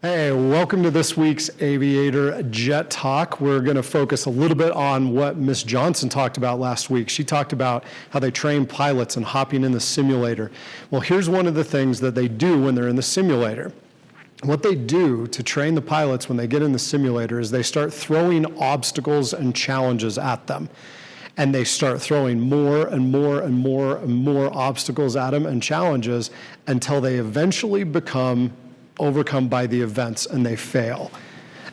Hey, welcome to this week's Aviator Jet Talk. We're going to focus a little bit on what Ms. Johnson talked about last week. She talked about how they train pilots and hopping in the simulator. Well, here's one of the things that they do when they're in the simulator. What they do to train the pilots when they get in the simulator is they start throwing obstacles and challenges at them. And they start throwing more and more and more and more obstacles at them and challenges until they eventually become overcome by the events and they fail.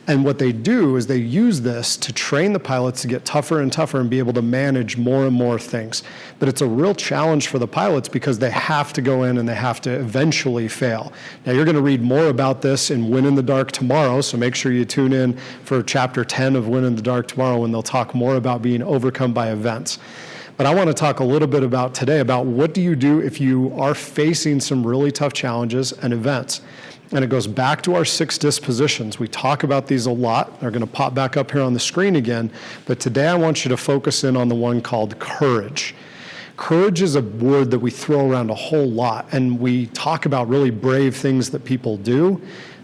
And what they do is they use this to train the pilots to get tougher and tougher and be able to manage more and more things. But it's a real challenge for the pilots because they have to go in and they have to eventually fail. Now you're going to read more about this in Win in the Dark tomorrow, so make sure you tune in for chapter 10 of Win in the Dark tomorrow when they'll talk more about being overcome by events. But I want to talk a little bit about today about what do you do if you are facing some really tough challenges and events. And it goes back to our 6 dispositions. We talk about these a lot. They're going to pop back up here on the screen again. But today I want you to focus in on the one called courage. Courage is a word that we throw around a whole lot. And we talk about really brave things that people do.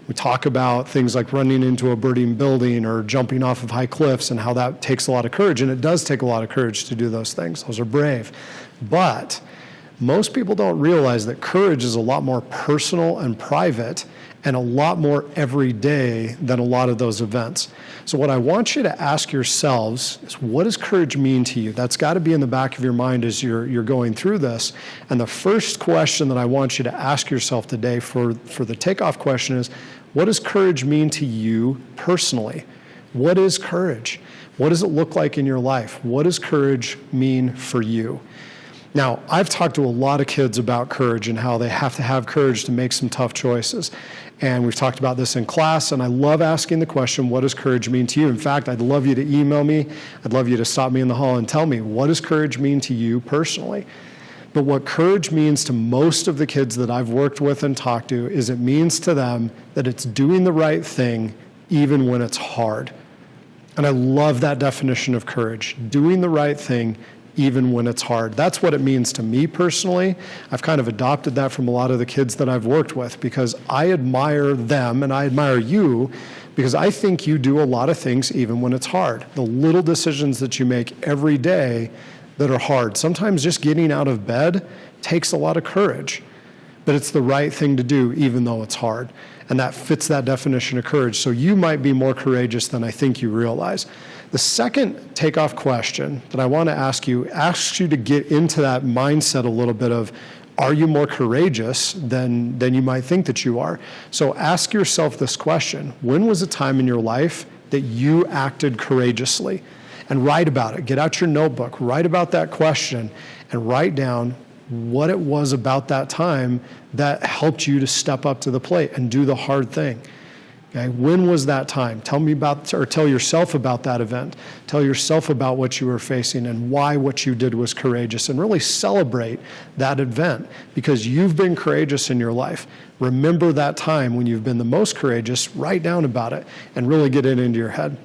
We talk about things like running into a burning building or jumping off of high cliffs and how that takes a lot of courage. And it does take a lot of courage to do those things. Those are brave. But most people don't realize that courage is a lot more personal and private and a lot more everyday than a lot of those events. So what I want you to ask yourselves is, what does courage mean to you? That's got to be in the back of your mind as you're going through this. And the first question that I want you to ask yourself today for the takeoff question is, what does courage mean to you personally? What is courage? What does it look like in your life? What does courage mean for you? Now, I've talked to a lot of kids about courage and how they have to have courage to make some tough choices. And we've talked about this in class, and I love asking the question, what does courage mean to you? In fact, I'd love you to email me. I'd love you to stop me in the hall and tell me, what does courage mean to you personally? But what courage means to most of the kids that I've worked with and talked to is it means to them that it's doing the right thing even when it's hard. And I love that definition of courage, doing the right thing even when it's hard. That's what it means to me personally. I've kind of adopted that from a lot of the kids that I've worked with because I admire them and I admire you because I think you do a lot of things even when it's hard. The little decisions that you make every day that are hard. Sometimes just getting out of bed takes a lot of courage, but it's the right thing to do even though it's hard. And that fits that definition of courage. So you might be more courageous than I think you realize. The second takeoff question that I want to ask you asks you to get into that mindset a little bit of, are you more courageous than you might think that you are? So ask yourself this question. When was a time in your life that you acted courageously? And write about it. Get out your notebook. Write about that question and write down what it was about that time that helped you to step up to the plate and do the hard thing. Okay, when was that time? Tell me about, or tell yourself about that event. Tell yourself about what you were facing and why what you did was courageous, and really celebrate that event because you've been courageous in your life. Remember that time when you've been the most courageous, write down about it and really get it into your head.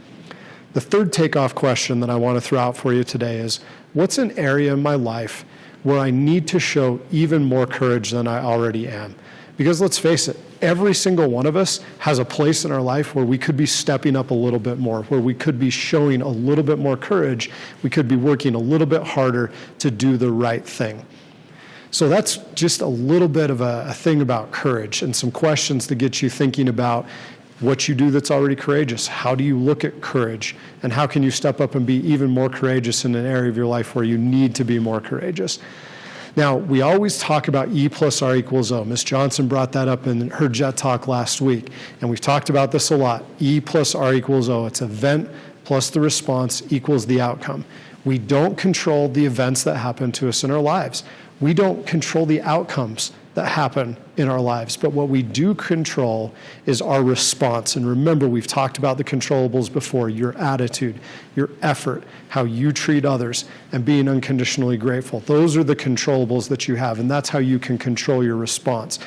The third takeoff question that I want to throw out for you today is, what's an area in my life where I need to show even more courage than I already am? Because let's face it, every single one of us has a place in our life where we could be stepping up a little bit more, where we could be showing a little bit more courage. We could be working a little bit harder to do the right thing. So that's just a little bit of a thing about courage and some questions to get you thinking about what you do that's already courageous. How do you look at courage? And how can you step up and be even more courageous in an area of your life where you need to be more courageous? Now, we always talk about E plus R equals O. Ms. Johnson brought that up in her Jet Talk last week, and we've talked about this a lot. E plus R equals O. It's event plus the response equals the outcome. We don't control the events that happen to us in our lives. We don't control the outcomes that happen in our lives, but what we do control is our response. And remember, we've talked about the controllables before: your attitude, your effort, how you treat others, and being unconditionally grateful. Those are the controllables that you have, and that's how you can control your response.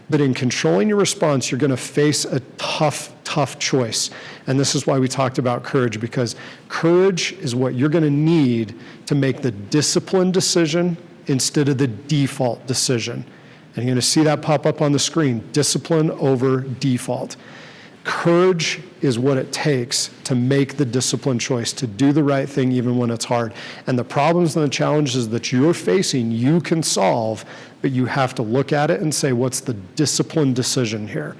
But in controlling your response, you're going to face a tough choice. And this is why we talked about courage, because courage is what you're going to need to make the disciplined decision instead of the default decision. And you're going to see that pop up on the screen, discipline over default. Courage is what it takes to make the disciplined choice, to do the right thing even when it's hard. And the problems and the challenges that you're facing, you can solve, but you have to look at it and say, what's the disciplined decision here?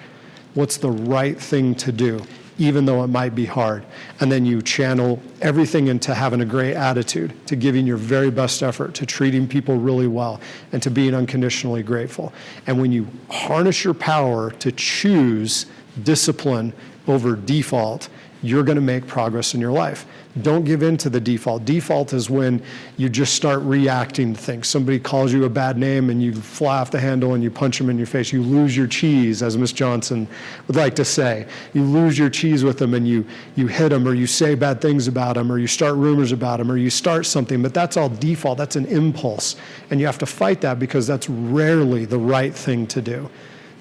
What's the right thing to do, even though it might be hard? And then you channel everything into having a great attitude, to giving your very best effort, to treating people really well, and to being unconditionally grateful. And when you harness your power to choose discipline over default, you're going to make progress in your life. Don't give in to the default. Default is when you just start reacting to things. Somebody calls you a bad name and you fly off the handle and you punch them in your face. You lose your cheese, as Miss Johnson would like to say. You lose your cheese with them and you hit them, or you say bad things about them, or you start rumors about them, or you start something. But that's all default. That's an impulse. And you have to fight that, because that's rarely the right thing to do.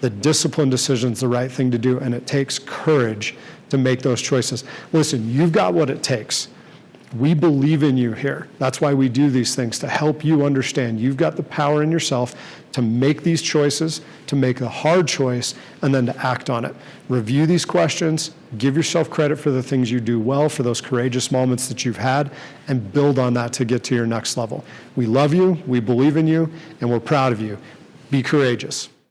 The disciplined decision is the right thing to do, and it takes courage to make those choices. Listen, you've got what it takes. We believe in you here. That's why we do these things, to help you understand you've got the power in yourself to make these choices, to make the hard choice, and then to act on it. Review these questions, give yourself credit for the things you do well, for those courageous moments that you've had, and build on that to get to your next level. We love you, we believe in you, and we're proud of you. Be courageous.